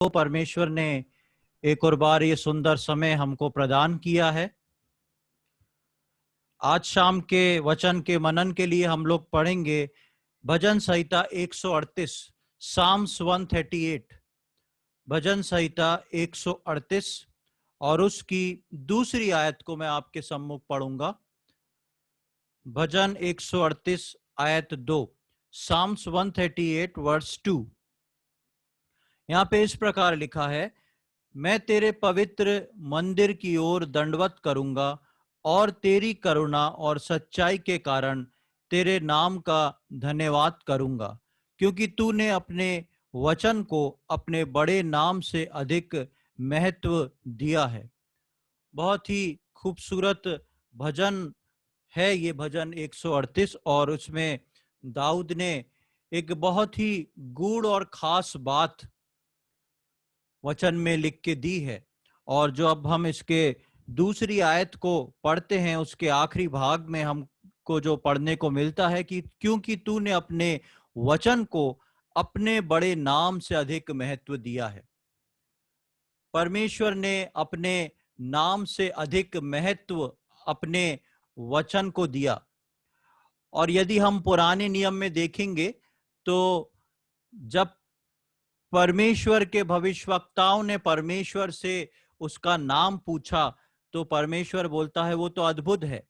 तो परमेश्वर ने एक और बार ये सुंदर समय हमको प्रदान किया है। आज शाम के वचन के मनन के लिए हम लोग पढ़ेंगे भजन संहिता 138, साम्स 138, भजन संहिता 138 और उसकी दूसरी आयत को मैं आपके सम्मुख पढ़ूंगा। भजन 138 आयत 2, साम्स 138 वर्स 2। यहाँ पे इस प्रकार लिखा है, मैं तेरे पवित्र मंदिर की ओर दंडवत करूंगा और तेरी करुणा और सच्चाई के कारण तेरे नाम का धन्यवाद करूंगा, क्योंकि तूने अपने वचन को अपने बड़े नाम से अधिक महत्व दिया है। बहुत ही खूबसूरत भजन है ये भजन 138, और उसमें दाऊद ने एक बहुत ही गूढ़ और खास बात वचन में लिख के दी है। और जो अब हम इसके दूसरी आयत को पढ़ते हैं, उसके आखिरी भाग में हमको जो पढ़ने को मिलता है कि क्योंकि तूने अपने वचन को अपने बड़े नाम से अधिक महत्व दिया है। परमेश्वर ने अपने नाम से अधिक महत्व अपने वचन को दिया। और यदि हम पुराने नियम में देखेंगे तो जब परमेश्वर के भविष्यवक्ताओं ने परमेश्वर से उसका नाम पूछा तो परमेश्वर बोलता है, वो तो अद्भुत है,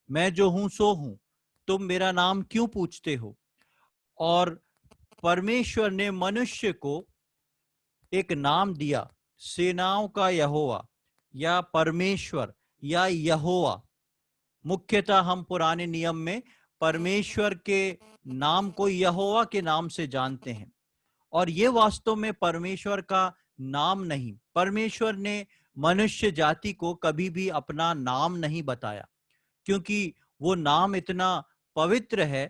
मैं जो हूं सो हूं, तुम मेरा नाम क्यों पूछते हो। और परमेश्वर ने मनुष्य को एक नाम दिया, सेनाओं का यहोवा या परमेश्वर या यहोवा। मुख्यतः हम पुराने नियम में परमेश्वर के नाम को यहोवा के नाम से जानते हैं, और ये वास्तव में परमेश्वर का नाम नहीं। परमेश्वर ने मनुष्य जाति को कभी भी अपना नाम नहीं बताया, क्योंकि वो नाम इतना पवित्र है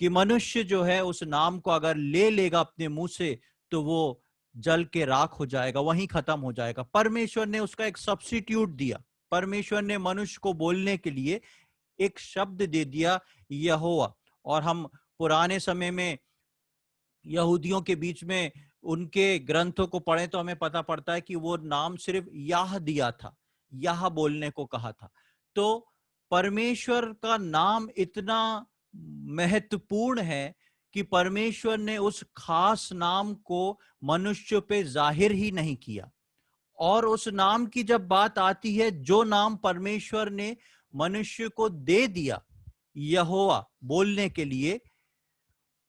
कि मनुष्य जो है उस नाम को अगर ले लेगा अपने मुंह से तो वो जल के राख हो जाएगा, वहीं खत्म हो जाएगा। परमेश्वर ने उसका एक सब्स्टिट्यूट दिया। परमेश्वर ने मनुष्य को बोलने के लिए एक शब्द दे दिया, यहोवा। और हम पुराने समय में यहूदियों के बीच में उनके ग्रंथों को पढ़ें तो हमें पता पड़ता है कि वो नाम सिर्फ याह दिया था, याह बोलने को कहा था। तो परमेश्वर का नाम इतना महत्वपूर्ण है कि परमेश्वर ने उस खास नाम को मनुष्य पे जाहिर ही नहीं किया। और उस नाम की जब बात आती है, जो नाम परमेश्वर ने मनुष्य को दे दिया यहोवा बोलने के लिए,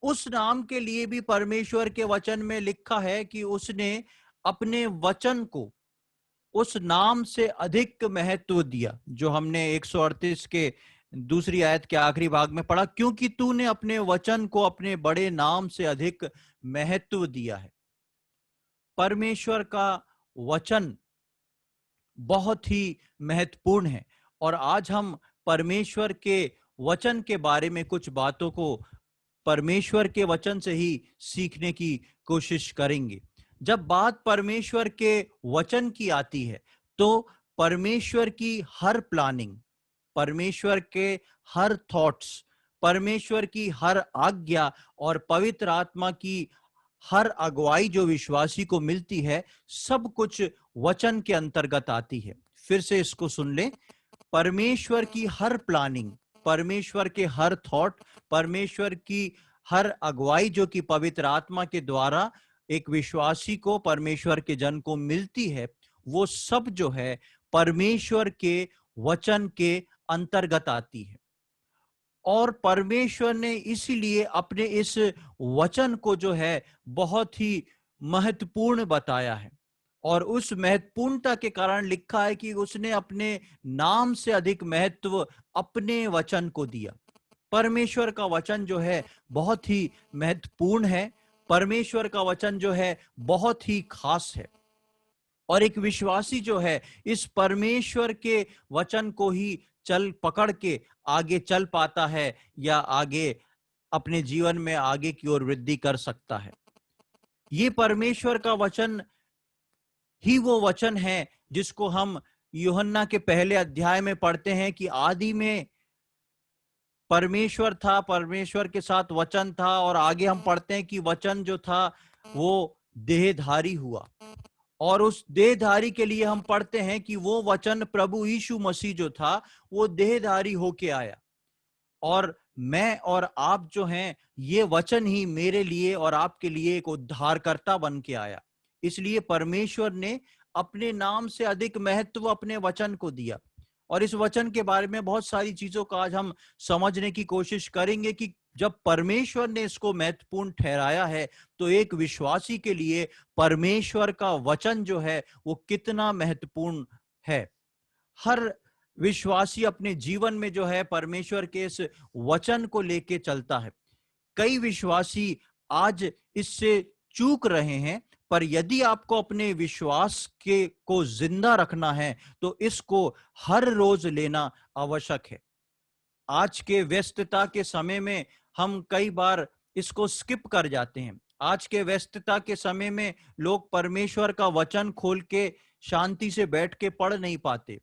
उस नाम के लिए भी परमेश्वर के वचन में लिखा है कि उसने अपने वचन को उस नाम से अधिक महत्व दिया, जो हमने 138 के दूसरी आयत के आखिरी भाग में पढ़ा, क्योंकि तूने अपने वचन को अपने बड़े नाम से अधिक महत्व दिया है। परमेश्वर का वचन बहुत ही महत्वपूर्ण है, और आज हम परमेश्वर के वचन के बारे में कुछ बातों को परमेश्वर के वचन से ही सीखने की कोशिश करेंगे। जब बात परमेश्वर के वचन की आती है तो परमेश्वर की हर प्लानिंग, परमेश्वर के हर थॉट्स, परमेश्वर की हर आज्ञा और पवित्र आत्मा की हर अगुवाई जो विश्वासी को मिलती है, सब कुछ वचन के अंतर्गत आती है। फिर से इसको सुन लें, परमेश्वर की हर प्लानिंग, परमेश्वर के हर थॉट, परमेश्वर की हर अगुवाई जो कि पवित्र आत्मा के द्वारा एक विश्वासी को, परमेश्वर के जन को मिलती है, वो सब जो है परमेश्वर के वचन के अंतर्गत आती है। और परमेश्वर ने इसीलिए अपने इस वचन को जो है बहुत ही महत्वपूर्ण बताया है, और उस महत्वपूर्णता के कारण लिखा है कि उसने अपने नाम से अधिक महत्व अपने वचन को दिया। परमेश्वर का वचन जो है बहुत ही महत्वपूर्ण है, परमेश्वर का वचन जो है बहुत ही खास है, और एक विश्वासी जो है इस परमेश्वर के वचन को ही चल पकड़ के आगे चल पाता है, या आगे अपने जीवन में आगे की ओर वृद्धि कर सकता है। ये परमेश्वर का वचन ही वो वचन है जिसको हम यूहन्ना के पहले अध्याय में पढ़ते हैं कि आदि में परमेश्वर था, परमेश्वर के साथ वचन था, और आगे हम पढ़ते हैं कि वचन जो था वो देहधारी हुआ। और उस देहधारी के लिए हम पढ़ते हैं कि वो वचन प्रभु यीशु मसीह जो था वो देहधारी होके आया, और मैं और आप जो हैं ये वचन ही मेरे लिए और आपके लिए एक उद्धारकर्ता बन के आया। इसलिए परमेश्वर ने अपने नाम से अधिक महत्व अपने वचन को दिया। और इस वचन के बारे में बहुत सारी चीजों का आज हम समझने की कोशिश करेंगे कि जब परमेश्वर ने इसको महत्वपूर्ण ठहराया है तो एक विश्वासी के लिए परमेश्वर का वचन जो है वो कितना महत्वपूर्ण है। हर विश्वासी अपने जीवन में जो है परमेश्वर के इस वचन को लेके चलता है। कई विश्वासी आज इससे चूक रहे हैं, पर यदि आपको अपने विश्वास के को जिंदा रखना है तो इसको हर रोज लेना आवश्यक है। आज के व्यस्तता के समय में हम कई बार इसको स्किप कर जाते हैं। आज के व्यस्तता के समय में लोग परमेश्वर का वचन खोल के शांति से बैठ के पढ़ नहीं पाते।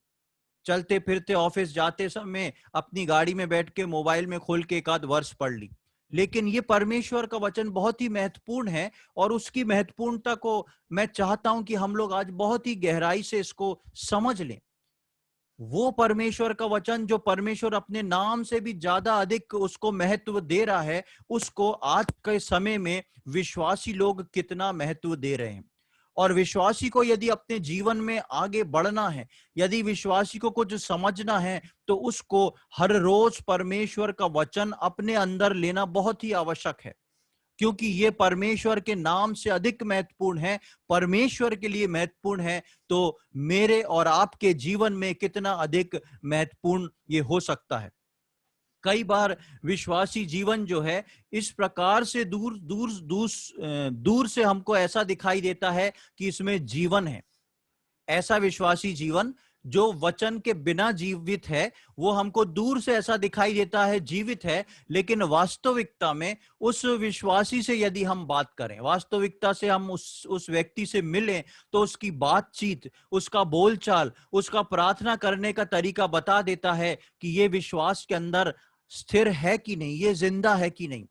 चलते फिरते ऑफिस जाते समय अपनी गाड़ी में बैठ के मोबाइल में खोल के एक आध वर्ष पढ़ ली। लेकिन ये परमेश्वर का वचन बहुत ही महत्वपूर्ण है और उसकी महत्वपूर्णता को मैं चाहता हूं कि हम लोग आज बहुत ही गहराई से इसको समझ लें। वो परमेश्वर का वचन जो परमेश्वर अपने नाम से भी ज्यादा अधिक उसको महत्व दे रहा है, उसको आज के समय में विश्वासी लोग कितना महत्व दे रहे हैं। और विश्वासी को यदि अपने जीवन में आगे बढ़ना है, यदि विश्वासी को कुछ समझना है, तो उसको हर रोज परमेश्वर का वचन अपने अंदर लेना बहुत ही आवश्यक है, क्योंकि ये परमेश्वर के नाम से अधिक महत्वपूर्ण है, परमेश्वर के लिए महत्वपूर्ण है, तो मेरे और आपके जीवन में कितना अधिक महत्वपूर्ण ये हो सकता है। कई बार विश्वासी जीवन जो है इस प्रकार से दूर दूर दूर दूर से हमको ऐसा दिखाई देता है कि इसमें जीवन है। ऐसा विश्वासी जीवन जो वचन के बिना जीवित है, वो हमको दूर से ऐसा दिखाई देता है जीवित है, लेकिन वास्तविकता में उस विश्वासी से यदि हम बात करें, वास्तविकता से हम उस व्यक्ति से मिलें, तो उसकी बातचीत, उसका बोलचाल, उसका प्रार्थना करने का तरीका बता देता है कि ये विश्वास के अंदर स्थिर है कि नहीं, ये जिंदा है कि नहीं।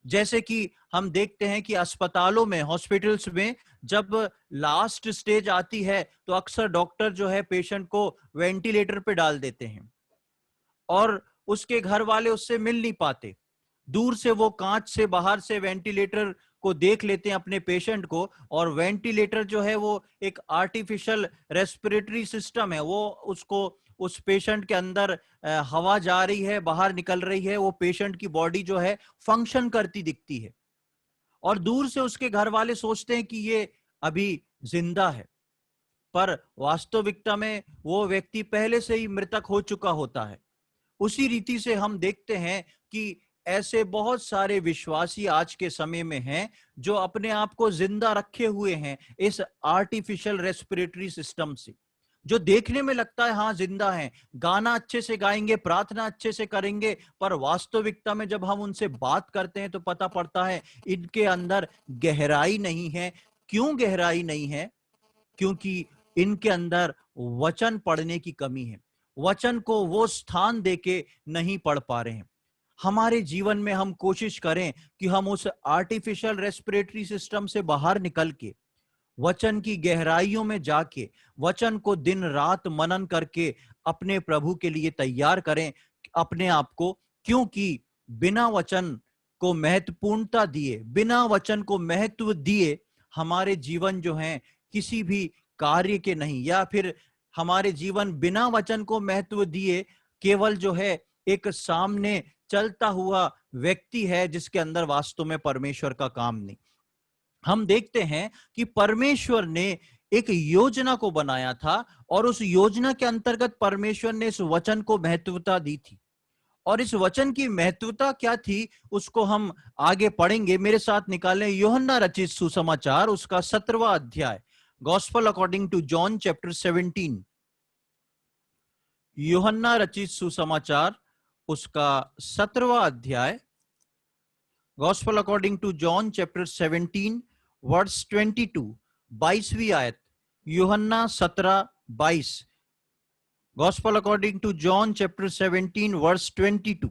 जैसे कि हम देखते हैं कि अस्पतालों में, हॉस्पिटल्स में जब लास्ट स्टेज आती है तो अक्सर डॉक्टर जो है पेशेंट को वेंटिलेटर पे डाल देते हैं और उसके घर वाले उससे मिल नहीं पाते। दूर से वो कांच से बाहर से वेंटिलेटर को देख लेते हैं अपने पेशेंट को, और वेंटिलेटर जो है वो एक आर्टिफिशियल रेस्पिरेटरी सिस्टम है। वो उसको उस पेशेंट के अंदर हवा जा रही है, बाहर निकल रही है, वो पेशेंट की बॉडी जो है फंक्शन करती दिखती है, और दूर से उसके घर वाले सोचते हैं कि ये अभी जिंदा है, पर वास्तविकता में वो व्यक्ति पहले से ही मृतक हो चुका होता है। उसी रीति से हम देखते हैं कि ऐसे बहुत सारे विश्वासी आज के समय में हैं जो अपने आप को जिंदा रखे हुए हैं इस आर्टिफिशियल रेस्पिरेटरी सिस्टम से, जो देखने में लगता है हाँ जिंदा है, गाना अच्छे से गाएंगे, प्रार्थना अच्छे से करेंगे, पर वास्तविकता में जब हम उनसे बात करते हैं तो पता पड़ता है इनके अंदर गहराई नहीं है। क्यों गहराई नहीं है? क्योंकि इनके अंदर वचन पढ़ने की कमी है, वचन को वो स्थान देके नहीं पढ़ पा रहे हैं। हमारे जीवन में हम कोशिश करें कि हम उस आर्टिफिशियल रेस्पिरेटरी सिस्टम से बाहर निकल के वचन की गहराइयों में जाके वचन को दिन रात मनन करके अपने प्रभु के लिए तैयार करें अपने आप को। क्योंकि बिना वचन को महत्वपूर्णता दिए, बिना वचन को महत्व दिए हमारे जीवन जो है किसी भी कार्य के नहीं, या फिर हमारे जीवन बिना वचन को महत्व दिए केवल जो है एक सामने चलता हुआ व्यक्ति है जिसके अंदर वास्तव में परमेश्वर का काम नहीं। हम देखते हैं कि परमेश्वर ने एक योजना को बनाया था और उस योजना के अंतर्गत परमेश्वर ने इस वचन को महत्वता दी थी, और इस वचन की महत्वता क्या थी उसको हम आगे पढ़ेंगे। मेरे साथ निकालें यूहन्ना रचित सुसमाचार, उसका 17वां अध्याय, gospel according to John chapter 17। Yuhanna रचित सुसमाचार उसका 17वां अध्याय, gospel according to John chapter 17 verse 22, 22वीं आयत, Yuhanna 17:22। Gospel according to John chapter 17 verse 22।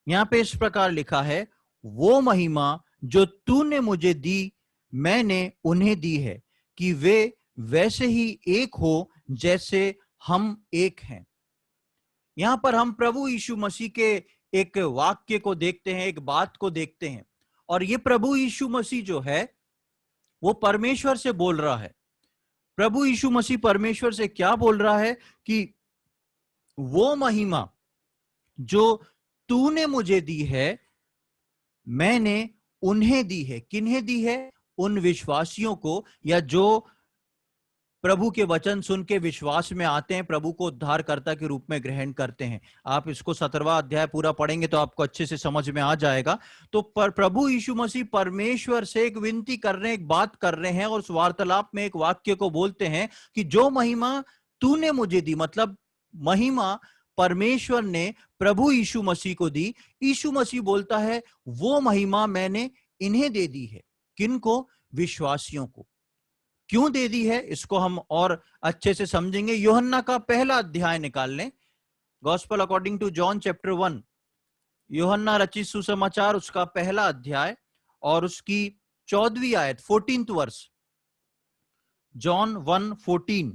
यहां पे इस प्रकार लिखा है, वो महिमा जो तूने मुझे दी मैंने उन्हें दी है कि वे वैसे ही एक हो जैसे हम एक हैं। यहां पर हम प्रभु यीशु मसीह के एक वाक्य को देखते हैं, एक बात को देखते हैं। और ये प्रभु यीशु मसीह जो है वो परमेश्वर से बोल रहा है। प्रभु यीशु मसीह परमेश्वर से क्या बोल रहा है कि वो महिमा जो तूने मुझे दी है मैंने उन्हें दी है। किन्हें दी है? उन विश्वासियों को, या जो प्रभु के वचन सुन के विश्वास में आते हैं, प्रभु को उद्धारकर्ता के रूप में ग्रहण करते हैं। आप इसको 17वां अध्याय पूरा पढ़ेंगे तो आपको अच्छे से समझ में आ जाएगा। तो प्रभु यीशु मसीह परमेश्वर से एक विनती कर रहे हैं, एक बात कर रहे हैं, और उस वार्तालाप में एक वाक्य को बोलते हैं कि जो महिमा तूने मुझे दी, मतलब महिमा परमेश्वर ने प्रभु यीशु मसीह को दी। यीशु मसीह बोलता है वो महिमा मैंने इन्हें दे दी है। किनको? विश्वासियों को। क्यों दे दी है इसको हम और अच्छे से समझेंगे। यूहन्ना का पहला अध्याय निकाल लें, gospel according to John chapter 1, Yuhanna रचित सुसमाचार उसका पहला अध्याय और उसकी 14वीं आयत, 14th वर्स, जॉन 1:14।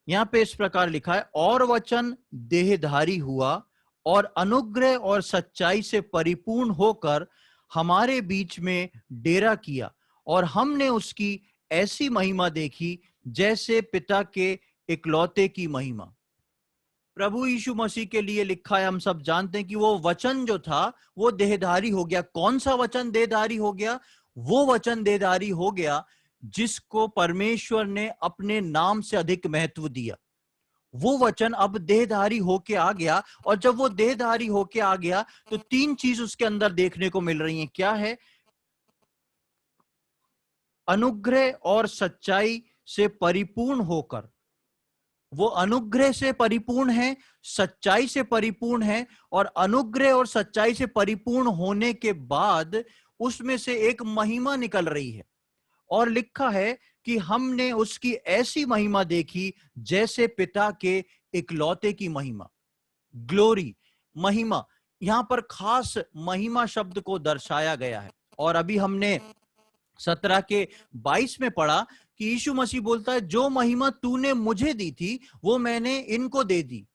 यहां पे इस प्रकार लिखा है, और वचन देहधारी हुआ और अनुग्रह और सच्चाई से परिपूर्ण होकर हमारे बीच में डेरा किया, और हमने उसकी ऐसी महिमा देखी जैसे पिता के इकलौते की महिमा। प्रभु यीशु मसीह के लिए लिखा है, हम सब जानते हैं कि वो वचन जो था वो देहधारी हो गया। कौन सा वचन देहधारी हो गया? वो वचन देहधारी हो गया जिसको परमेश्वर ने अपने नाम से अधिक महत्व दिया। वो वचन अब देहधारी होके आ गया, और जब वो देहधारी होके आ गया तो तीन चीज उसके अंदर देखने को मिल रही हैं। क्या है? अनुग्रह और सच्चाई से परिपूर्ण होकर। वो अनुग्रह से परिपूर्ण है, सच्चाई से परिपूर्ण है, और अनुग्रह और सच्चाई से परिपूर्ण होने के बाद उसमें से एक महिमा निकल रही है। और लिखा है कि हमने उसकी ऐसी महिमा देखी जैसे पिता के इकलौते की महिमा। ग्लोरी, महिमा, यहां पर खास महिमा शब्द को दर्शाया गया है। और अभी हमने 17 के 22 में पढ़ा कि यीशु मसीह बोलता है जो महिमा तूने मुझे दी थी वो मैंने इनको दे दी।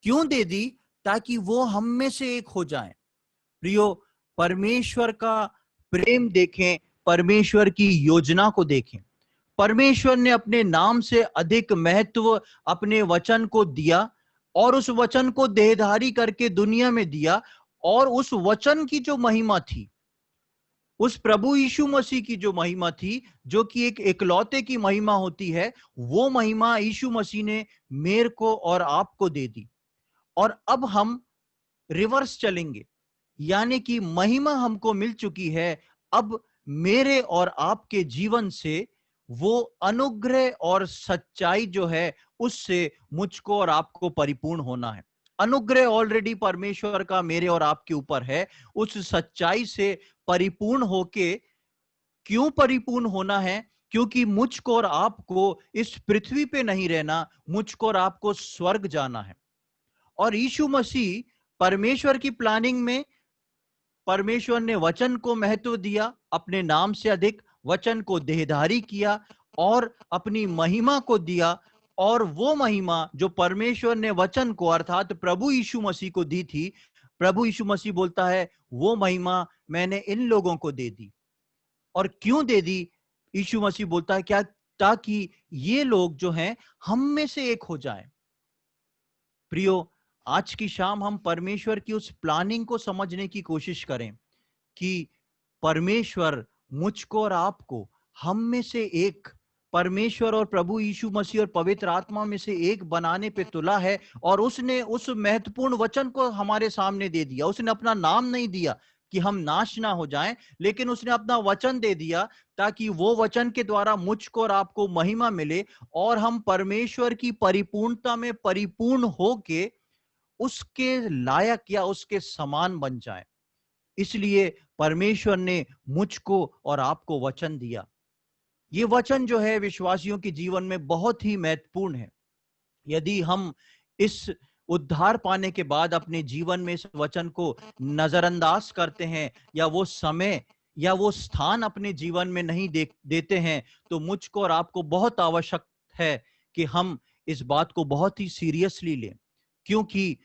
क्यों दे दी? ताकि वो हम में से एक हो जाएं। प्रियो, परमेश्वर का प्रेम देखें, परमेश्वर की योजना को देखें। परमेश्वर ने अपने नाम से अधिक महत्व अपने वचन को दिया, और उस वचन को देहधारी करके दुनिया में दिया। और उस वचन की जो महिमा थी, उस प्रभु यीशु मसीह की जो महिमा थी, जो कि एक इकलौते की महिमा होती है, वो महिमा यीशु मसीह ने मेरे को और आपको दे दी। और अब हम रिवर्स चलेंगे, यानी कि महिमा हमको मिल चुकी है। अब मेरे और आपके जीवन से वो अनुग्रह और सच्चाई जो है उससे मुझको और आपको परिपूर्ण होना है। अनुग्रह ऑलरेडी परमेश्वर का मेरे और आपके ऊपर है। उस सच्चाई से परिपूर्ण होके, क्यों परिपूर्ण होना है? क्योंकि मुझको और आपको इस पृथ्वी पे नहीं रहना, मुझको और आपको स्वर्ग जाना है। और यीशु मसीह परमेश्वर की प्लानिंग में, परमेश्वर ने वचन को महत्व दिया, अपने नाम से अधिक वचन को देहधारी किया और अपनी महिमा को दिया। और वो महिमा जो परमेश्वर ने वचन को अर्थात प्रभु यीशु मसीह को दी थी, प्रभु यीशु मसीह बोलता है वो महिमा मैंने इन लोगों को दे दी। और क्यों दे दी? यीशु मसीह बोलता है क्या? ताकि ये लोग जो हैं हम में से एक हो जाएं। प्रियो, आज की शाम हम परमेश्वर की उस प्लानिंग को समझने की कोशिश करें कि परमेश्वर मुझको और आपको हम में से एक, परमेश्वर और प्रभु यीशु मसीह और पवित्र आत्मा में से एक बनाने पे तुला है। और उसने उस महत्वपूर्ण वचन को हमारे सामने दे दिया। उसने अपना नाम नहीं दिया कि हम नाश ना हो जाएं, लेकिन उसने अपना वचन दे दिया ताकि वो वचन के द्वारा मुझको और आपको महिमा मिले और हम परमेश्वर की परिपूर्णता में परिपूर्ण होके उसके लायक या उसके समान बन जाएं। इसलिए परमेश्वर ने मुझको और आपको वचन दिया। ये वचन जो है विश्वासियों के जीवन में बहुत ही महत्वपूर्ण है। यदि हम इस उद्धार पाने के बाद अपने जीवन में इस वचन को नजरअंदाज करते हैं या वो समय या वो स्थान अपने जीवन में नहीं देते हैं, तो मुझको और आपको बहुत आवश्यक है कि हम इस बात को बहुत ही सीरियसली लें, क्योंकि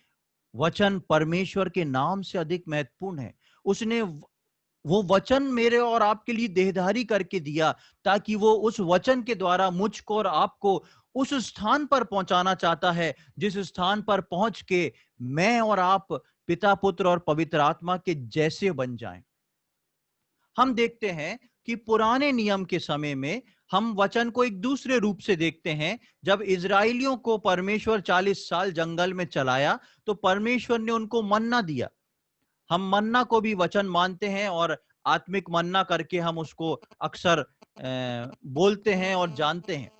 वचन परमेश्वर के नाम से अधिक महत्वपूर्ण है। उसने वो वचन मेरे और आपके लिए देहधारी करके दिया, ताकि वो उस वचन के द्वारा मुझको और आपको उस स्थान पर पहुंचाना चाहता है, जिस स्थान पर पहुंच के मैं और आप पिता, पुत्र और पवित्र आत्मा के जैसे बन जाएं। हम देखते हैं कि पुराने नियम के समय में हम वचन को एक दूसरे रूप से देखते हैं। जब इजराइलियों को परमेश्वर 40 साल जंगल में चलाया, तो परमेश्वर ने उनको मन्ना दिया। हम मन्ना को भी वचन मानते हैं और आत्मिक मन्ना करके हम उसको अक्सर बोलते हैं और जानते हैं।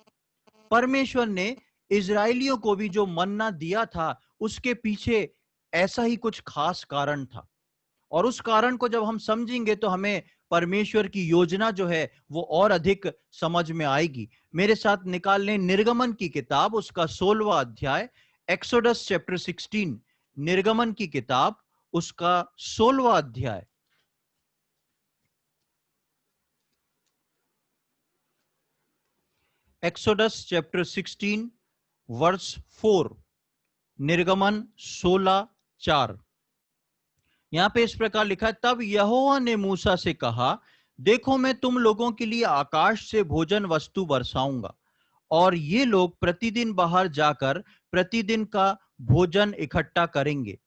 परमेश्वर ने इजराइलियों को भी जो मन्ना दिया था, उसके पीछे ऐसा ही कुछ खास कारण था, और उस कारण को जब हम समझेंगे तो हमें परमेश्वर की योजना जो है वो और अधिक समझ में आएगी। मेरे साथ निकाल लें निर्गमन की किताब, उसका 16वां अध्याय, एक्सोडस चैप्टर 16, निर्गमन की किताब उसका 16वां अध्याय। एक्सोडस चैप्टर 16 वर्स 4, निर्गमन 16:4। यहां पे इस प्रकार लिखा है, तब यहोवा ने मूसा से कहा, देखो मैं तुम लोगों के लिए आकाश से भोजन वस्तु बरसाऊंगा, और ये लोग प्रतिदिन बाहर जाकर प्रतिदिन का भोजन इकट्ठा करेंगे।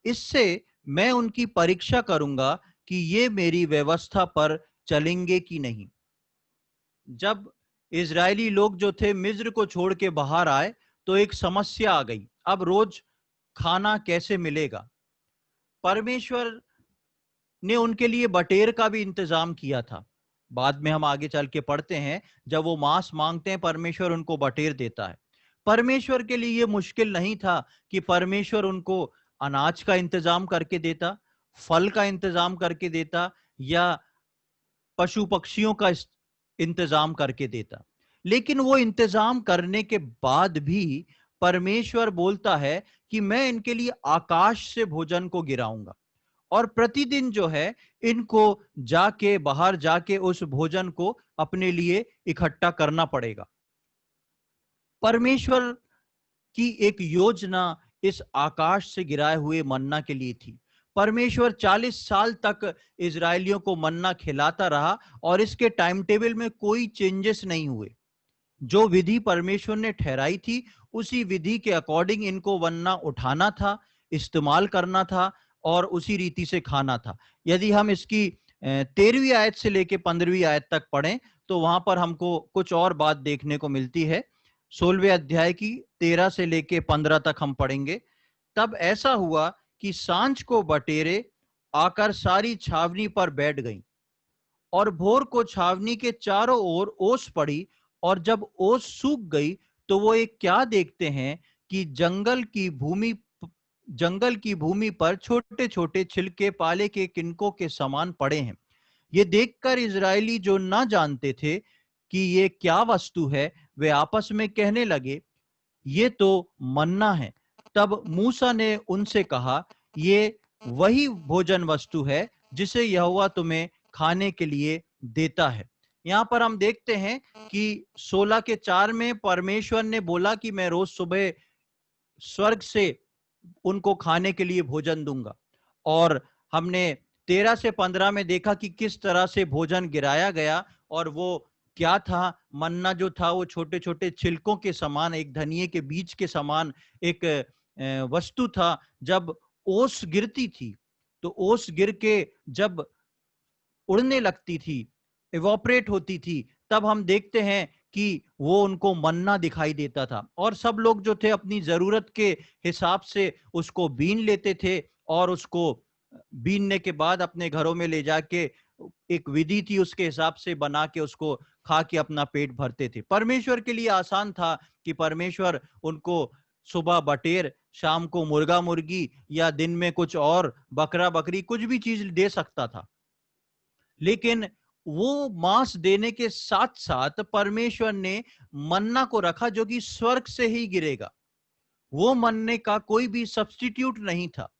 इससे मैं उनकी परीक्षा करूंगा कि ये मेरी व्यवस्था पर चलेंगे कि नहीं। जब इजरायली लोग जो थे मिस्र को छोड़ के बाहर आए, तो एक समस्या आ गई। अब रोज खाना कैसे मिलेगा? परमेश्वर ने उनके लिए बटेर का भी इंतजाम किया था। बाद में हम आगे चल के पढ़ते हैं, जब वो मांस मांगते हैं, परमेश्वर उनको बटेर देता है। परमेश्वर के लिए ये मुश्किल नहीं था कि परमेश्वर उनको अनाज का इंतजाम करके देता, फल का इंतजाम करके देता, या पशु पक्षियों का इंतजाम करके देता। लेकिन वो इंतजाम करने के बाद भी परमेश्वर बोलता है कि मैं इनके लिए आकाश से भोजन को गिराऊंगा, और प्रतिदिन जो है इनको जाके बाहर जाके उस भोजन को अपने लिए इकट्ठा करना पड़ेगा। परमेश्वर की एक योजना इस आकाश से गिराए हुए मन्ना के लिए थी। परमेश्वर 40 साल तक इजरायलियों को मन्ना खिलाता रहा, और इसके टाइम टेबल में कोई चेंजेस नहीं हुए। जो विधि परमेश्वर ने ठहराई थी, उसी विधि के अकॉर्डिंग इनको मन्ना उठाना था, इस्तेमाल करना था, और उसी रीति से खाना था। यदि हम इसकी 13वीं आयत से लेके 15वीं आयत तक पढ़ें, तो वहां पर हमको कुछ और बात देखने को मिलती है। 16वें अध्याय की 13 से लेके 15 तक हम पढ़ेंगे। तब ऐसा हुआ कि सांझ को बटेरे आकर सारी छावनी पर बैठ गईं, और भोर को छावनी के चारों ओर ओस पड़ी, और जब ओस सूख गई, तो वो एक क्या देखते हैं कि जंगल की भूमि पर छोटे छोटे छिलके पाले के किनकों के समान पड़े हैं। ये देखकर इजरायली जो ना जानते थे कि ये क्या वस्तु है, वे आपस में कहने लगे, ये तो मन्ना है। तब मूसा ने उनसे कहा, ये वही भोजन वस्तु है जिसे यहोवा तुम्हें खाने के लिए देता है। यहाँ पर हम देखते हैं कि 16:4 में परमेश्वर ने बोला कि मैं रोज सुबह स्वर्ग से उनको खाने के लिए भोजन दूंगा, और हमने 13 से 15 में देखा कि किस तरह से भोजन गिराया गया, और वो क्या था? मन्ना जो था वो छोटे छोटे छिलकों के समान, एक धनिये के बीज के समान एक वस्तु था। जब ओस गिरती थी, तो ओस गिर के जब उड़ने लगती थी, इवोपरेट होती थी, तब हम देखते हैं कि वो उनको मन्ना दिखाई देता था, और सब लोग जो थे अपनी जरूरत के हिसाब से उसको बीन लेते थे, और उसको बीनने के बाद अपने घरों में ले जाके एक विधि थी उसके हिसाब से बना के उसको खा के अपना पेट भरते थे। परमेश्वर के लिए आसान था कि परमेश्वर उनको सुबह बटेर, शाम को मुर्गा मुर्गी, या दिन में कुछ और बकरा बकरी कुछ भी चीज दे सकता था। लेकिन वो मांस देने के साथ साथ परमेश्वर ने मन्ना को रखा, जो कि स्वर्ग से ही गिरेगा। वो मन्ने का कोई भी सब्स्टिट्यूट नहीं था।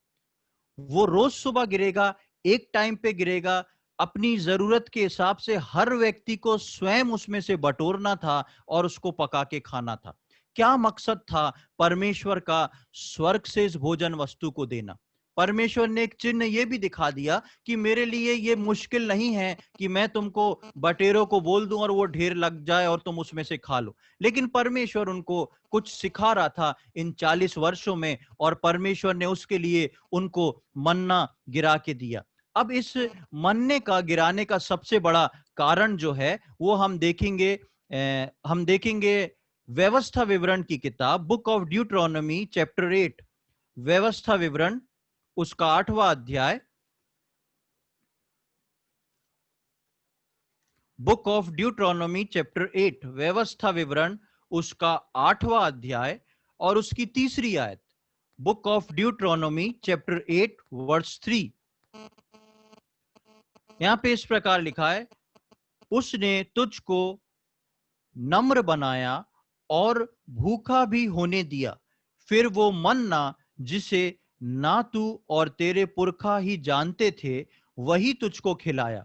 वो रोज सुबह गिरेगा, एक टाइम पे गिरेगा, अपनी जरूरत के हिसाब से हर व्यक्ति को स्वयं उसमें से बटोरना था और उसको पका के खाना था। क्या मकसद था परमेश्वर का स्वर्ग से इस भोजन वस्तु को देना? परमेश्वर ने एक चिन्ह यह भी दिखा दिया कि मेरे लिए ये मुश्किल नहीं है कि मैं तुमको बटेरों को बोल दूं और वो ढेर लग जाए और तुम उसमें से खा लो। लेकिन परमेश्वर उनको कुछ सिखा रहा था इन 40 वर्षों में, और परमेश्वर ने उसके लिए उनको मन्ना गिरा के दिया। अब इस मन्ने का गिराने का सबसे बड़ा कारण जो है वो हम देखेंगे व्यवस्था विवरण की किताब बुक ऑफ ड्यूट्रोनॉमी चैप्टर 8, व्यवस्था विवरण उसका 8वां अध्याय, बुक ऑफ ड्यूट्रोनॉमी चैप्टर 8 व्यवस्था विवरण उसका 8वां अध्याय और उसकी 3री आयत। बुक ऑफ ड्यूट्रोनॉमी चैप्टर 8 वर्स 3, यहां पे इस प्रकार लिखा है, उसने तुझको नम्र बनाया और भूखा भी होने दिया, फिर वो मन्ना जिसे ना तू और तेरे पुरखा ही जानते थे वही तुझको खिलाया,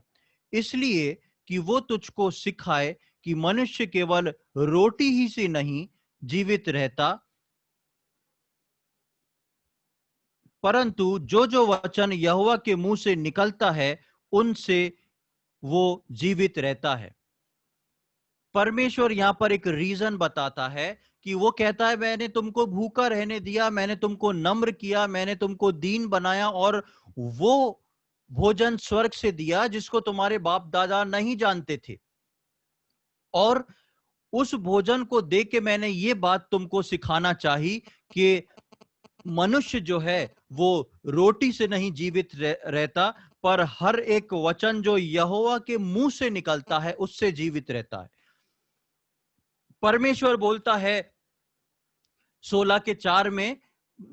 इसलिए कि वो तुझको सिखाए कि मनुष्य केवल रोटी ही से नहीं जीवित रहता, परंतु जो जो वचन यहोवा के मुंह से निकलता है उनसे वो जीवित रहता है। परमेश्वर यहां पर एक रीजन बताता है कि वो कहता है मैंने तुमको भूखा रहने दिया, मैंने तुमको नम्र किया, मैंने तुमको दीन बनाया, और वो भोजन स्वर्ग से दिया जिसको तुम्हारे बाप दादा नहीं जानते थे। और उस भोजन को देख के मैंने ये बात तुमको सिखाना चाहिए कि मनुष्य जो है वो रोटी से नहीं जीवित रहता, पर हर एक वचन जो यहोवा के मुंह से निकलता है उससे जीवित रहता है। परमेश्वर बोलता है 16:4 में,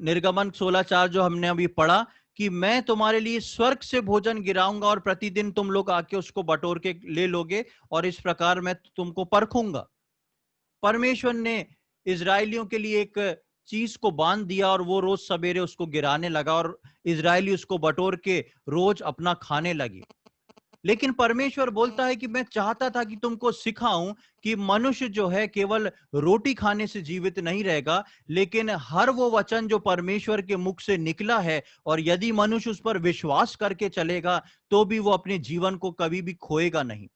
निर्गमन 16:4 जो हमने अभी पढ़ा, कि मैं तुम्हारे लिए स्वर्ग से भोजन गिराऊंगा और प्रतिदिन तुम लोग आके उसको बटोर के ले लोगे और इस प्रकार मैं तुमको परखूंगा। परमेश्वर ने इजरायलियों के लिए एक चीज को बांध दिया और वो रोज सवेरे उसको गिराने लगा और इजरायली उसको बटोर के रोज अपना खाने लगे। लेकिन परमेश्वर बोलता है कि मैं चाहता था कि तुमको सिखाऊं कि मनुष्य जो है केवल रोटी खाने से जीवित नहीं रहेगा, लेकिन हर वो वचन जो परमेश्वर के मुख से निकला है, और यदि मनुष्य उस पर विश्वास करके चलेगा तो भी वो अपने जीवन को कभी भी खोएगा नहीं।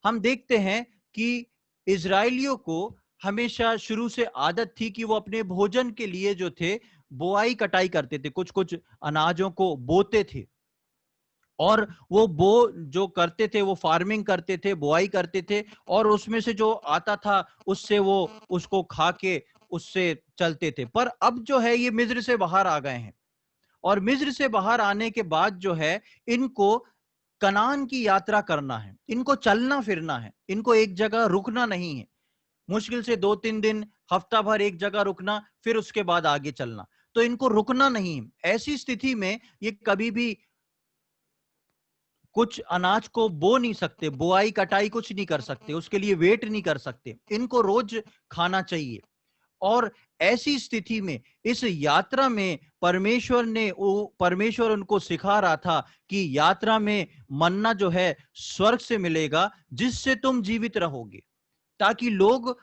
हम देखते हैं कि इजरायलियों को हमेशा शुरू से आदत थी कि वो अपने भोजन के लिए जो थे बोआई कटाई करते थे, कुछ कुछ अनाजों को बोते थे, और वो जो करते थे वो फार्मिंग करते थे, बुआई करते थे, और उसमें से जो आता था उससे वो उसको खा के उससे चलते थे। पर अब जो है ये मिस्र से बाहर आ गए हैं, और मिस्र से बाहर आने के बाद जो है इनको कनान की यात्रा करना है, इनको चलना फिरना है, इनको एक जगह रुकना नहीं है। मुश्किल से 2-3 दिन, हफ्ता भर एक जगह रुकना, फिर उसके बाद आगे चलना। तो इनको रुकना नहीं है। ऐसी स्थिति में ये कभी भी कुछ अनाज को बो नहीं सकते, बुआई कटाई कुछ नहीं कर सकते, उसके लिए वेट नहीं कर सकते, इनको रोज खाना चाहिए। और ऐसी स्थिति में इस यात्रा में परमेश्वर उनको सिखा रहा था कि यात्रा में मन्ना जो है स्वर्ग से मिलेगा जिससे तुम जीवित रहोगे, ताकि लोग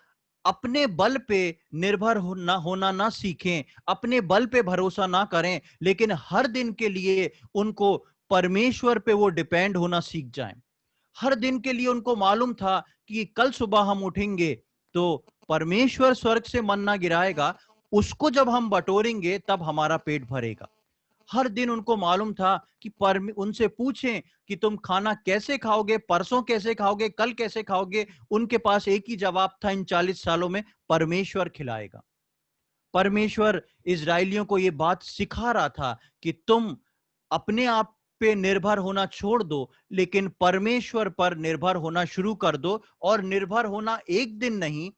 अपने बल पे निर्भर होना ना सीखें, अपने बल पे भरोसा ना करें, लेकिन हर दिन के लिए उनको परमेश्वर पे वो डिपेंड होना सीख जाएं। हर दिन के लिए उनको मालूम था कि कल सुबह हम उठेंगे तो परमेश्वर स्वर्ग से मन्ना गिराएगा, उसको जब हम बटोरेंगे तब हमारा पेट भरेगा। हर दिन उनको मालूम था कि उनसे पूछें कि तुम खाना कैसे खाओगे, परसों कैसे खाओगे, कल कैसे खाओगे, उनके पास एक ही जवाब था, इन 40 सालों में परमेश्वर खिलाएगा। परमेश्वर इजरायलियों को यह बात सिखा रहा था कि तुम अपने आप पे निर्भर होना छोड़ दो, लेकिन परमेश्वर पर निर्भर होना शुरू कर दो, और निर्भर होना एक दिन नहीं,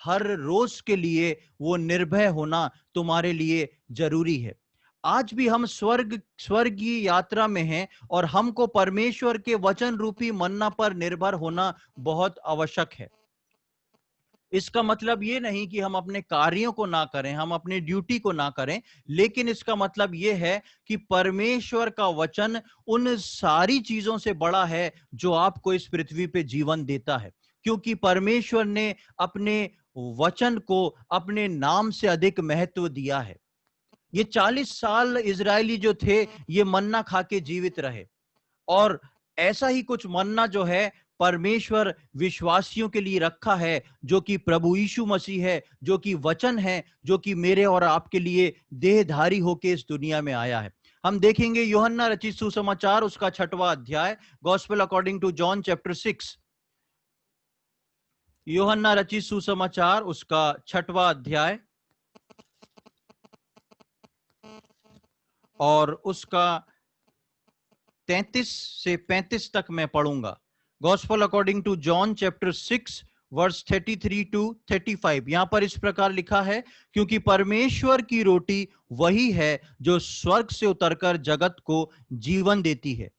हर रोज के लिए वो निर्भय होना तुम्हारे लिए जरूरी है। आज भी हम स्वर्गीय यात्रा में हैं और हमको परमेश्वर के वचन रूपी मन्ना पर निर्भर होना बहुत आवश्यक है। इसका मतलब ये नहीं कि हम अपने कार्यों को ना करें, हम अपने ड्यूटी को ना करें, लेकिन इसका मतलब ये है कि परमेश्वर का वचन उन सारी चीजों से बड़ा है जो आपको इस पृथ्वी पे जीवन देता है, क्योंकि परमेश्वर ने अपने वचन को अपने नाम से अधिक महत्व दिया है। ये 40 साल इजरायली जो थे, ये मन्ना खा के जीवित रहे, और ऐसा ही कुछ मन्ना जो है परमेश्वर विश्वासियों के लिए रखा है, जो कि प्रभु यीशु मसीह है, जो कि वचन है, जो कि मेरे और आपके लिए देहधारी होके इस दुनिया में आया है। हम देखेंगे यूहन्ना रचित सुसमाचार उसका 6वां अध्याय, gospel according to John chapter 6। Yuhanna रचित सुसमाचार उसका 6वां अध्याय और उसका 33 से 35 तक मैं पढ़ूंगा। Gospel according to John chapter 6 verse 33 to 35। यहां पर इस प्रकार लिखा है, क्योंकि परमेश्वर की रोटी वही है जो स्वर्ग से उतरकर जगत को जीवन देती है।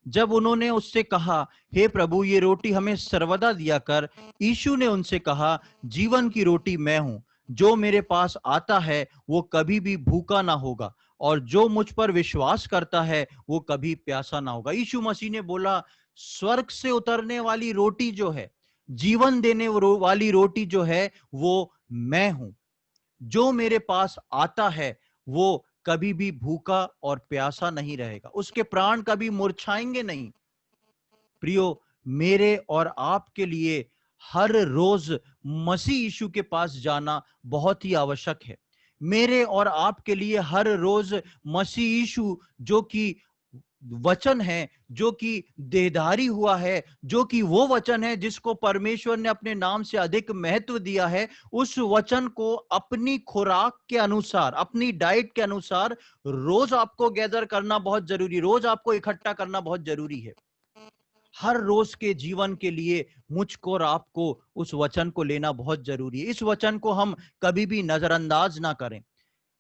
जब उन्होंने उससे कहा, हे प्रभु, ये रोटी हमें सर्वदा दिया कर, यीशु ने उनसे कहा, जीवन की रोटी मैं हूं, जो मेरे पास आता है वो कभी भी भूखा ना होगा, और जो मुझ पर विश्वास करता है वो कभी प्यासा ना होगा। यीशु मसीह ने बोला, स्वर्ग से उतरने वाली रोटी जो है, जीवन देने वाली रोटी जो है, वो मैं हूं। जो मेरे पास आता है वो कभी भी भूखा और प्यासा नहीं रहेगा, उसके प्राण कभी मुरझाएंगे नहीं। प्रियो, मेरे और आपके लिए हर रोज मसीह यीशु के पास जाना बहुत ही आवश्यक है। मेरे और आपके लिए हर रोज मसीह यीशु, जो कि वचन है, जो कि देहधारी हुआ है, जो कि वो वचन है जिसको परमेश्वर ने अपने नाम से अधिक महत्व दिया है, उस वचन को अपनी खुराक के अनुसार, अपनी डाइट के अनुसार रोज आपको गैदर करना बहुत जरूरी, रोज आपको इकट्ठा करना बहुत जरूरी है। हर रोज के जीवन के लिए मुझको और आपको उस वचन को लेना बहुत जरूरी है। इस वचन को हम कभी भी नजरअंदाज ना करें।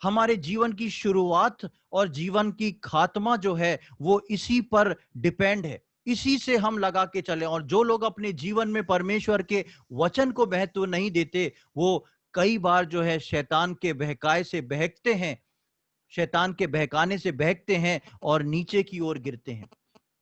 हमारे जीवन की शुरुआत और जीवन की खात्मा जो है वो इसी पर डिपेंड है, इसी से हम लगा के चले। और जो लोग अपने जीवन में परमेश्वर के वचन को महत्व नहीं देते, वो कई बार जो है शैतान के बहकाए से बहकते हैं, शैतान के बहकाने से बहकते हैं और नीचे की ओर गिरते हैं।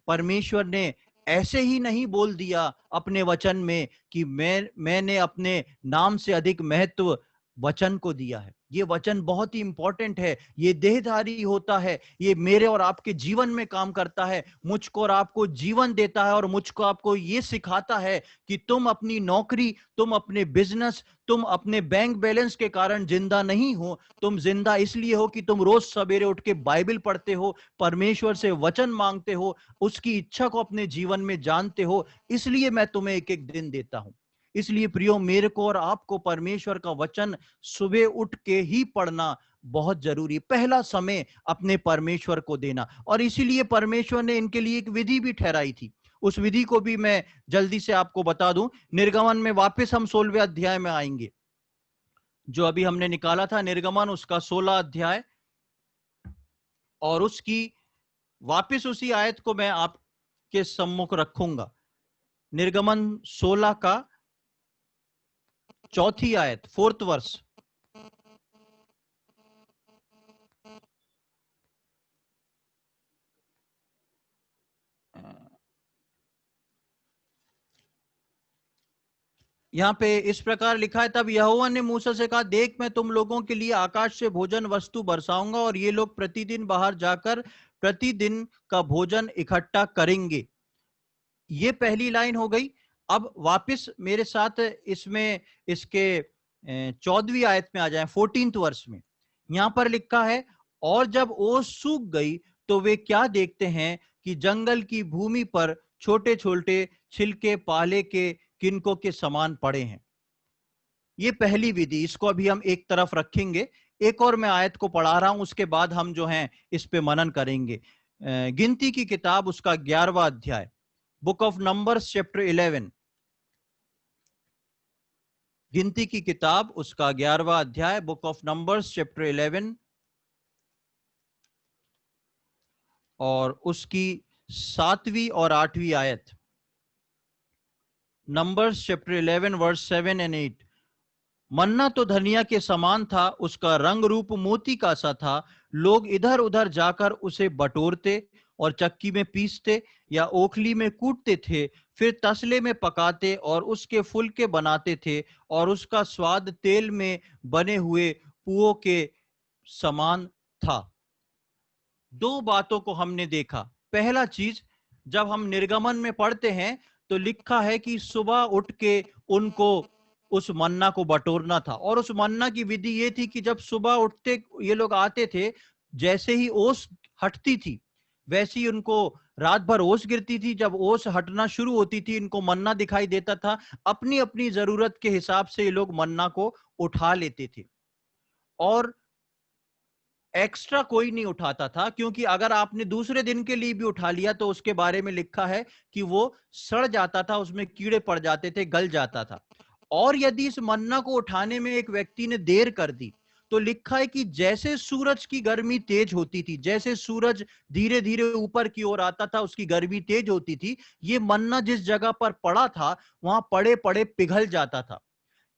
परमेश्वर ने ऐसे ही नहीं बोल दिया अपने वचन में कि मैंने अपने नाम से अधिक महत्व वचन को दिया है। ये वचन बहुत ही इंपॉर्टेंट है, ये देहधारी होता है, ये मेरे और आपके जीवन में काम करता है, मुझको और आपको जीवन देता है, और मुझको आपको ये सिखाता है कि तुम अपनी नौकरी, तुम अपने बिजनेस, तुम अपने बैंक बैलेंस के कारण जिंदा नहीं हो। तुम जिंदा इसलिए हो कि तुम रोज सवेरे उठ के बाइबल पढ़ते हो, परमेश्वर से वचन मांगते हो, उसकी इच्छा को अपने जीवन में जानते हो, इसलिए मैं तुम्हें एक एक दिन देता हूं। इसलिए प्रियो, मेरे को और आपको परमेश्वर का वचन सुबह उठ के ही पढ़ना बहुत जरूरी, पहला समय अपने परमेश्वर को देना। और इसीलिए परमेश्वर ने इनके लिए एक विधि भी ठहराई थी। उस विधि को भी मैं जल्दी से आपको बता दूं। निर्गमन में वापस हम 16वें अध्याय में आएंगे, जो अभी हमने निकाला था निर्गमन उसका 16 अध्याय, और उसकी वापस उसी आयत को मैं आपके सम्मुख रखूंगा। निर्गमन 16 का 4थी आयत, 4th वर्ष। यहां पे इस प्रकार लिखा है, तब यहोवा ने मूसा से कहा, देख, मैं तुम लोगों के लिए आकाश से भोजन वस्तु बरसाऊंगा, और ये लोग प्रतिदिन बाहर जाकर प्रतिदिन का भोजन इकट्ठा करेंगे। ये पहली लाइन हो गई। अब वापस मेरे साथ इसमें इसके 14वीं आयत में आ जाए, 14th वर्ष में। यहां पर लिखा है, और जब ओस सूख गई तो वे क्या देखते हैं कि जंगल की भूमि पर छोटे छोटे छिलके पाले के किनको के समान पड़े हैं। ये पहली विधि, इसको अभी हम एक तरफ रखेंगे। एक और मैं आयत को पढ़ा रहा हूं, उसके बाद हम जो हैं इस पे मनन करेंगे। गिनती की किताब उसका 11वां अध्याय, बुक ऑफ नंबर्स चैप्टर 11। गिनती की किताब उसका 11वां अध्याय, बुक ऑफ नंबर्स चैप्टर 11 और उसकी 7वीं और 8वीं आयत। Numbers chapter 11 verse 7 and 8। मन्ना तो धनिया के समान था, उसका रंग रूप मोती का सा था। लोग इधर उधर जाकर उसे बटोरते और चक्की में पीसते या ओखली में कूटते थे, फिर तसले में पकाते और उसके फुलके बनाते थे, और उसका स्वाद तेल में बने हुए पुओं के समान था। दो बातों को हमने देखा। पहला चीज, जब हम निर्गमन में पढ़ते हैं तो लिखा है कि सुबह उठ के उनको उस मन्ना को बटोरना था, और उस मन्ना की विधि ये थी कि जब सुबह उठते ये लोग आते थे, जैसे ही ओस हटती थी वैसे ही उनको रात भर ओस गिरती थी। जब ओस हटना शुरू होती थी, इनको मन्ना दिखाई देता था। अपनी अपनी जरूरत के हिसाब से ये लोग मन्ना को उठा लेते थे, और एक्स्ट्रा कोई नहीं उठाता था, क्योंकि अगर आपने दूसरे दिन के लिए भी उठा लिया तो उसके बारे में लिखा है कि वो सड़ जाता था, उसमें कीड़े पड़ जाते थे, गल जाता था। और यदि इस मन्ना को उठाने में एक व्यक्ति ने देर कर दी तो लिखा है कि जैसे सूरज की गर्मी तेज होती थी, जैसे सूरज धीरे धीरे ऊपर की ओर आता था, उसकी गर्मी तेज होती थी, ये मन्ना जिस जगह पर पड़ा था वहां पड़े पड़े पिघल जाता था।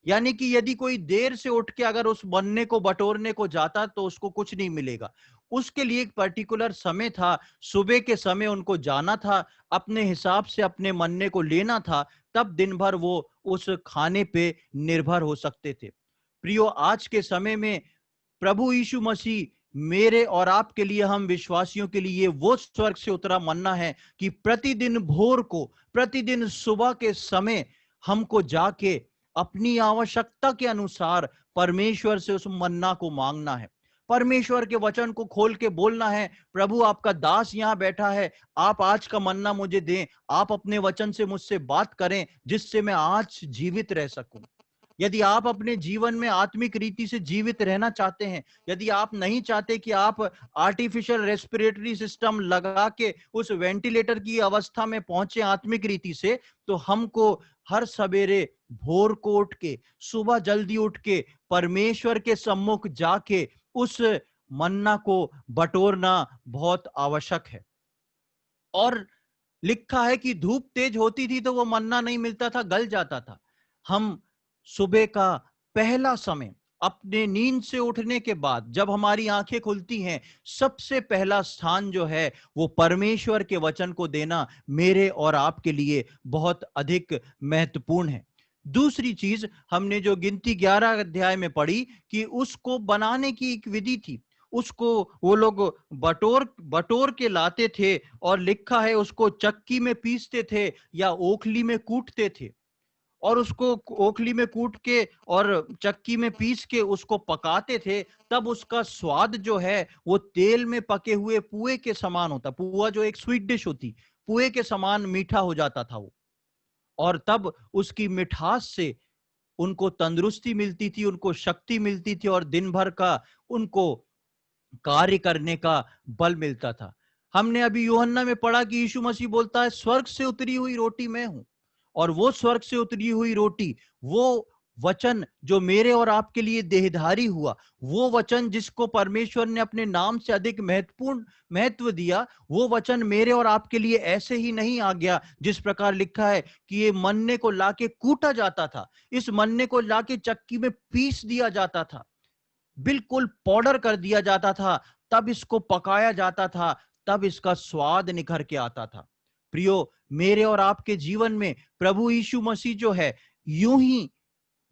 यानी कि यदि कोई देर से उठ के अगर उस मन्ने को बटोरने को जाता तो उसको कुछ नहीं मिलेगा। उसके लिए एक पर्टिकुलर समय था, सुबह के समय उनको जाना था, अपने हिसाब से अपने मन्ने को लेना था, तब दिन भर वो उस खाने पे निर्भर हो सकते थे। प्रियो, आज के समय में प्रभु यीशु मसीह मेरे और आपके लिए, हम विश्वासियों के लिए वो स्वर्ग से उतरा मन्ना है कि प्रतिदिन भोर को, प्रतिदिन सुबह के समय हमको जाके अपनी आवश्यकता के अनुसार परमेश्वर से उस मन्ना को मांगना है। परमेश्वर के वचन को खोल के बोलना है, प्रभु आपका दास यहां बैठा है, आप आज का मन्ना मुझे दें, आप अपने वचन से मुझसे बात करें जिससे मैं आज जीवित रह सकूं। यदि आप अपने जीवन में आत्मिक रीति से जीवित रहना चाहते हैं, यदि आप नहीं चाहते कि आप आर्टिफिशियल रेस्पिरेटरी सिस्टम लगा के उस वेंटिलेटर की अवस्था में पहुंचे आत्मिक रीति से, तो हमको हर सवेरे भोर को उठ के, सुबह जल्दी उठ के परमेश्वर के सम्मुख जाके उस मन्ना को बटोरना बहुत आवश्यक है। और लिखा है कि धूप तेज होती थी तो वो मन्ना नहीं मिलता था, गल जाता था। हम सुबह का पहला समय, अपने नींद से उठने के बाद जब हमारी आंखें खुलती हैं, सबसे पहला स्थान जो है वो परमेश्वर के वचन को देना मेरे और आपके लिए बहुत अधिक महत्वपूर्ण है। दूसरी चीज, हमने जो गिनती 11 अध्याय में पढ़ी कि उसको बनाने की एक विधि थी, उसको वो लोग बटोर बटोर के लाते थे, और लिखा है उसको चक्की में पीसते थे या ओखली में कूटते थे, और उसको ओखली में कूट के और चक्की में पीस के उसको पकाते थे। तब उसका स्वाद जो है वो तेल में पके हुए पुए के समान होता। पुआ जो एक स्वीट डिश होती, पुए के समान मीठा हो जाता था वो, और तब उसकी मिठास से उनको तंदुरुस्ती मिलती थी, उनको शक्ति मिलती थी, और दिन भर का उनको कार्य करने का बल मिलता था। हमने अभी यूहन्ना में पढ़ा कि यीशु मसीह बोलता है, स्वर्ग से उतरी हुई रोटी मैं हूं। और वो स्वर्ग से उतरी हुई रोटी, वो वचन जो मेरे और आपके लिए देहधारी हुआ, वो वचन जिसको परमेश्वर ने अपने नाम से अधिक महत्वपूर्ण महत्व दिया, वो वचन मेरे और आपके लिए ऐसे ही नहीं आ गया। जिस प्रकार लिखा है कि ये मन्ने को लाके कूटा जाता था, इस मन्ने को लाके चक्की में पीस दिया जाता था, बिल्कुल पाउडर कर दिया जाता था, तब इसको पकाया जाता था, तब इसका स्वाद निखर के आता था। प्रियो, मेरे और आपके जीवन में प्रभु यीशु मसीह जो है, यूं ही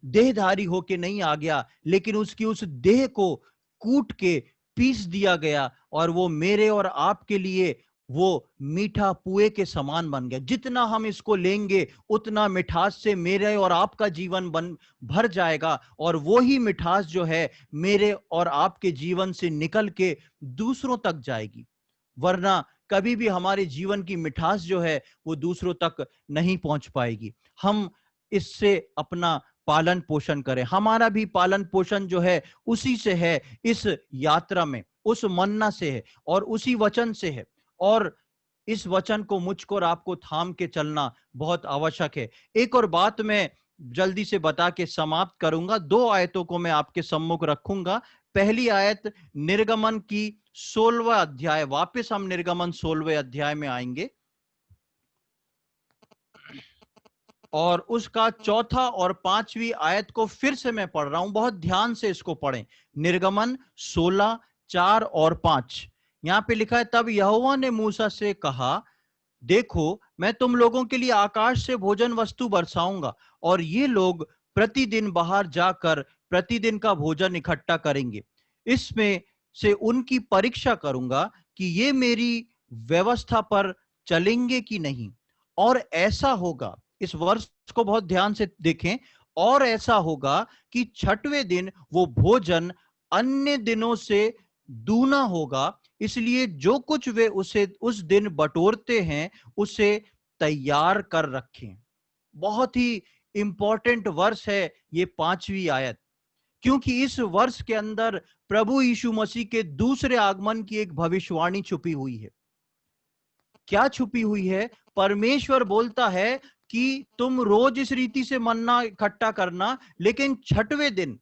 देहधारी होके नहीं आ गया, लेकिन उसकी उस देह को कूट के पीस दिया गया, और वो मेरे और आपके लिए वो मीठा पुए के समान बन गया। जितना हम इसको लेंगे उतना मिठास से मेरे और आपका जीवन बन भर जाएगा, और वो ही मिठास जो है मेरे और आपके जीवन से निकल के दूसरों तक जाएगी। वरना कभी भी हमारे जीवन की मिठास जो है वो दूसरों तक नहीं पहुंच पाएगी। हम इससे अपना पालन पोषण करें। हमारा भी पालन पोषण जो है उसी से है, इस यात्रा में उस मन्ना से है और उसी वचन से है, और इस वचन को मुझको और आपको थाम के चलना बहुत आवश्यक है। एक और बात मैं जल्दी से बता के समाप्त करूंगा। दो आयतों को मैं आपके सम्मुख रखूंगा। पहली आयत निर्गमन की 16वां अध्याय, वापस हम निर्गमन 16वें अध्याय में आएंगे। और उसका चौथा और पांचवी आयत को फिर से मैं पढ़ रहा हूं, बहुत ध्यान से इसको पढ़ें। निर्गमन 16, 4 और 5 यहां पे लिखा है, तब यहोवा ने मूसा से कहा, देखो मैं तुम लोगों के लिए आकाश से भोजन वस्तु बरसाऊंगा और ये लोग प्रतिदिन बाहर जाकर प्रतिदिन का भोजन इकट्ठा करेंगे। इसमें से उनकी परीक्षा करूंगा कि ये मेरी व्यवस्था पर चलेंगे कि नहीं। और ऐसा होगा, इस वर्ष को बहुत ध्यान से देखें, और ऐसा होगा कि छठवें दिन वो भोजन अन्य दिनों से दूना होगा, इसलिए जो कुछ वे उसे उस दिन बटोरते हैं उसे तैयार कर रखें। बहुत ही इंपॉर्टेंट वर्ष है ये पांचवी आयत, क्योंकि इस वर्ष के अंदर प्रभु यीशु मसीह के दूसरे आगमन की एक भविष्यवाणी छुपी हुई है। क्या छुपी हुई है? परमेश्वर बोलता है कि तुम रोज इस रीति से मन्ना इकट्ठा करना, लेकिन छठवें दिन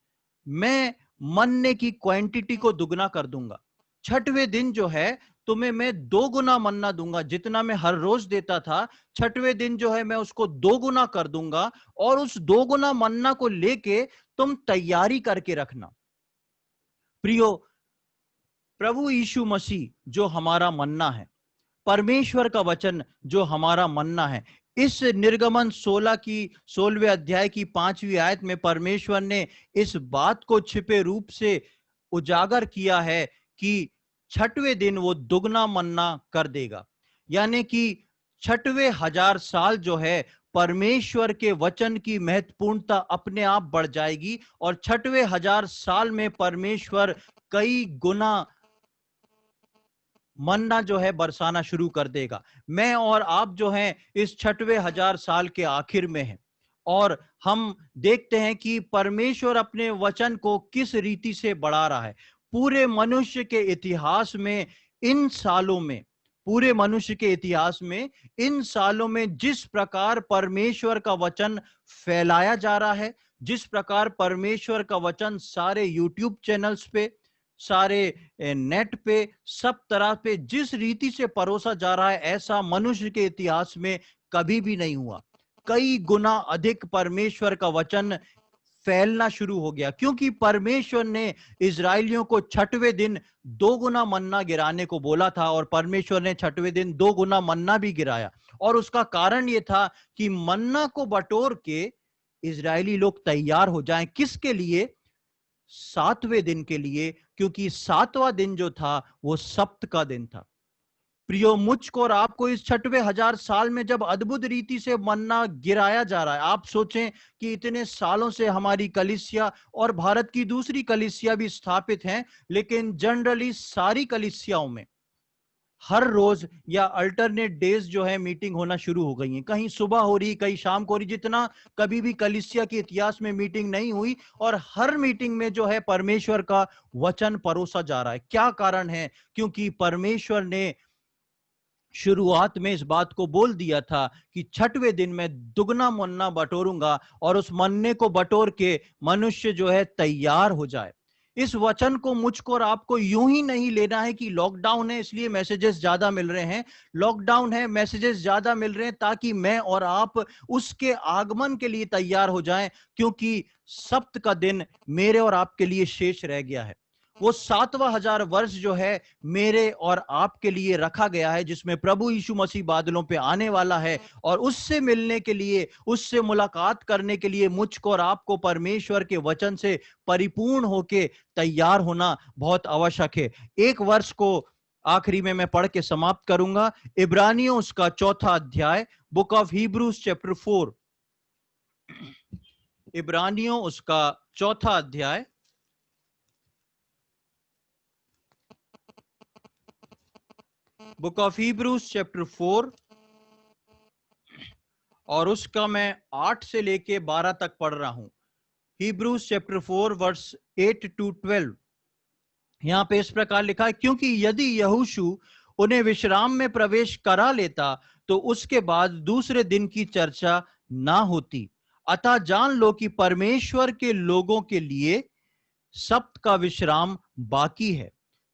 मैं मन्ने की क्वांटिटी को दुगना कर दूंगा। छठवें दिन जो है तुम्हें मैं 2 गुना मन्ना दूंगा, जितना मैं हर रोज देता था, छठवें दिन जो है मैं उसको 2 गुना कर दूंगा। और उस 2 गुना मन्ना को लेके तुम तैयारी करके रखना। प्रियो, प्रभु यीशु मसीह जो हमारा मन्ना है, परमेश्वर का वचन जो हमारा मन्ना है, इस निर्गमन 16वें अध्याय की 5वीं आयत में परमेश्वर ने इस बात को छिपे रूप से उजागर किया है कि छठवें दिन वो दुगना मन्ना कर देगा। यानी कि छठवें 1000 साल जो है परमेश्वर के वचन की महत्वपूर्णता अपने आप बढ़ जाएगी, और छठवें 1000 साल में परमेश्वर कई गुना मन्ना जो है बरसाना शुरू कर देगा। मैं और आप जो हैं इस छठवें 1000 साल के आखिर में हैं, और हम देखते हैं कि परमेश्वर अपने वचन को किस रीति से बढ़ा रहा है। पूरे मनुष्य के इतिहास में इन सालों में, पूरे मनुष्य के इतिहास में इन सालों में जिस प्रकार परमेश्वर का वचन फैलाया जा रहा है, जिस प्रकार परमेश्वर का वचन सारे यूट्यूब चैनल्स पे, सारे नेट पे, सब तरह पे जिस रीति से परोसा जा रहा है, ऐसा मनुष्य के इतिहास में कभी भी नहीं हुआ। कई गुना अधिक परमेश्वर का वचन फैलना शुरू हो गया, क्योंकि परमेश्वर ने इजरायलियों को छठवें दिन 2 गुना मन्ना गिराने को बोला था, और परमेश्वर ने छठवें दिन 2 गुना मन्ना भी गिराया। और उसका कारण यह था कि मन्ना को बटोर के इजरायली लोग तैयार हो जाएं। किसके लिए? 7वें दिन के लिए, क्योंकि 7वां दिन जो था वो सप्त का दिन था। प्रियो, मुझको और आपको इस छठवें 1000 साल में जब अद्भुत रीति से मन्ना गिराया जा रहा है, आप सोचें कि इतने सालों से हमारी कलीसिया और भारत की दूसरी कलीसिया भी स्थापित हैं, लेकिन जनरली सारी कलीसियाओं में हर रोज या अल्टरनेट डेज जो है मीटिंग होना शुरू हो गई है। कहीं सुबह हो रही, कहीं शाम को हो रही, जितना कभी भी कलीसिया के इतिहास में मीटिंग नहीं हुई। और हर मीटिंग में जो है परमेश्वर का वचन परोसा जा रहा है। क्या कारण है? क्योंकि परमेश्वर ने शुरुआत में इस बात को बोल दिया था कि छठवें दिन मैं दुगना मन्ना बटोरूंगा, और उस मन्ने को बटोर के मनुष्य जो है तैयार हो जाए। इस वचन को मुझको और आपको यूं ही नहीं लेना है कि लॉकडाउन है इसलिए मैसेजेस ज्यादा मिल रहे हैं। लॉकडाउन है, मैसेजेस ज्यादा मिल रहे हैं ताकि मैं और आप उसके आगमन के लिए तैयार हो जाएं, क्योंकि सप्त का दिन मेरे और आपके लिए शेष रह गया है। वो 7वां 1000 वर्ष जो है मेरे और आपके लिए रखा गया है, जिसमें प्रभु यीशु मसीह बादलों पे आने वाला है, और उससे मिलने के लिए, उससे मुलाकात करने के लिए मुझको और आपको परमेश्वर के वचन से परिपूर्ण होके तैयार होना बहुत आवश्यक है। एक वर्ष को आखिरी में मैं पढ़ के समाप्त करूंगा। इब्रानियों उसका 4 अध्याय, बुक ऑफ हिब्रूज चैप्टर 4। इब्रानियों उसका 4 अध्याय, बुक ऑफ हिब्रूज चैप्टर 4, और उसका मैं 8 से लेके 12 तक पढ़ रहा हूं। Hebrews chapter 4 verse 8 to 12। यहां पे इस प्रकार लिखा है, क्योंकि यदि यहोशू उन्हें विश्राम में प्रवेश करा लेता तो उसके बाद दूसरे दिन की चर्चा ना होती। अतः जान लो कि परमेश्वर के लोगों के लिए सप्त का विश्राम बाकी है,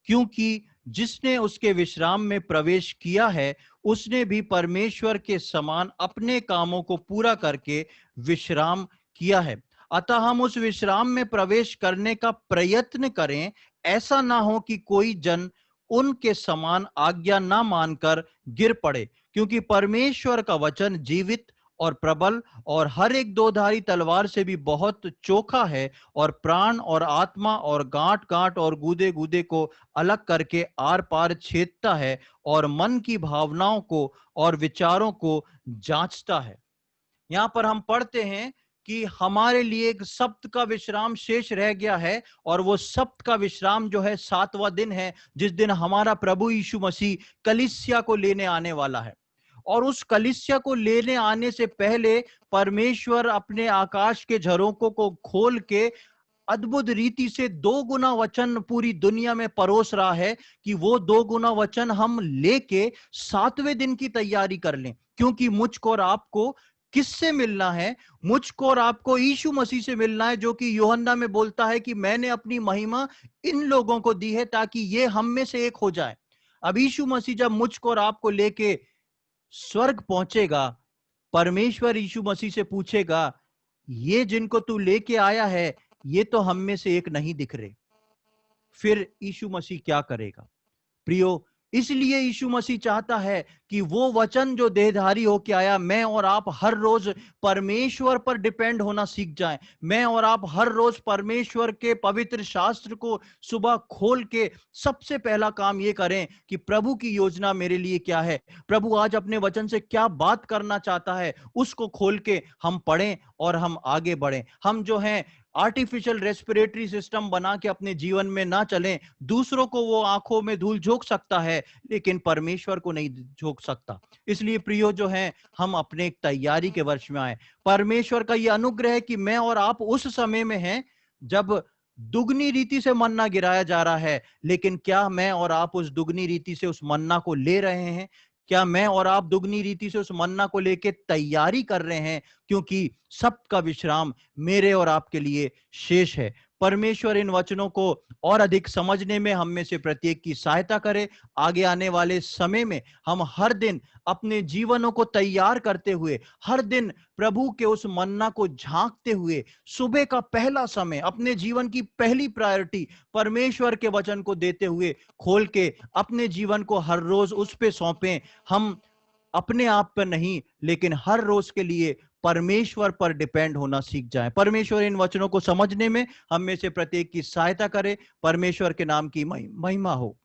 क्योंकि जिसने उसके विश्राम में प्रवेश किया है उसने भी परमेश्वर के समान अपने कामों को पूरा करके विश्राम किया है। अतः हम उस विश्राम में प्रवेश करने का प्रयत्न करें, ऐसा ना हो कि कोई जन उनके समान आज्ञा ना मानकर गिर पड़े, क्योंकि परमेश्वर का वचन जीवित और प्रबल और हर एक दोधारी तलवार से भी बहुत चोखा है और प्राण और आत्मा और गांठ गांठ और गूदे गूदे को अलग करके आर पार छेदता है और मन की भावनाओं को और विचारों को जांचता है। यहां पर हम पढ़ते हैं कि हमारे लिए एक सप्त का विश्राम शेष रह गया है, और वो सप्त का विश्राम जो है 7वां दिन है, जिस दिन हमारा प्रभु यीशु मसीह कलीसिया को लेने आने वाला है। और उस कलीसिया को लेने आने से पहले परमेश्वर अपने आकाश के झरोकों को खोल के अद्भुत रीति से 2 गुना वचन पूरी दुनिया में परोस रहा है कि वो 2 गुना वचन हम लेके 7वें दिन की तैयारी कर लें। क्योंकि मुझको और आपको किससे मिलना है? मुझको और आपको यीशु मसीह से मिलना है, जो कि यूहन्ना में बोलता है कि मैंने अपनी महिमा इन लोगों को दी है ताकि ये हम में से एक हो जाए। अब यीशु मसीह जब मुझको और आपको लेके स्वर्ग पहुंचेगा, परमेश्वर यीशु मसीह से पूछेगा, ये जिनको तू लेके आया है ये तो हम में से एक नहीं दिख रहे। फिर यीशु मसीह क्या करेगा? प्रियो, इसलिए यीशु मसीह चाहता है कि वो वचन जो देहधारी होके आया, मैं और आप हर रोज परमेश्वर पर डिपेंड होना सीख जाएं। मैं और आप हर रोज परमेश्वर के पवित्र शास्त्र को सुबह खोल के सबसे पहला काम ये करें कि प्रभु की योजना मेरे लिए क्या है, प्रभु आज अपने वचन से क्या बात करना चाहता है, उसको खोल के हम पढ़ें और हम आगे बढ़ें। हम जो हैं आर्टिफिशियल रेस्पिरेटरी सिस्टम बना के अपने जीवन में ना चलें। दूसरों को वो आंखों में धूल झोंक सकता है, लेकिन परमेश्वर को नहीं झोंक सकता। इसलिए प्रियो जो है, हम अपने एक तैयारी के वर्ष में आए। परमेश्वर का ये अनुग्रह है कि मैं और आप उस समय में हैं जब दुगनी रीति से मन्ना गिराया जा रहा है। लेकिन क्या मैं और आप उस दुगनी रीति से उस मन्ना को ले रहे हैं? क्या मैं और आप दुगनी रीति से उस मन्ना को लेके तैयारी कर रहे हैं? क्योंकि सबका विश्राम मेरे और आपके लिए शेष है। परमेश्वर इन वचनों को और अधिक समझने में हम में से प्रत्येक की सहायता करे। आगे आने वाले समय में हम हर दिन अपने जीवनों को तैयार करते हुए, हर दिन प्रभु के उस मन्ना को झांकते हुए, सुबह का पहला समय, अपने जीवन की पहली प्रायोरिटी परमेश्वर के वचन को देते हुए खोल के अपने जीवन को हर रोज उस पे सौंपें। हम अपने आप पर नहीं, लेकिन हर रोज के लिए परमेश्वर पर डिपेंड होना सीख जाएं। परमेश्वर इन वचनों को समझने में हम में से प्रत्येक की सहायता करे। परमेश्वर के नाम की महिमा हो।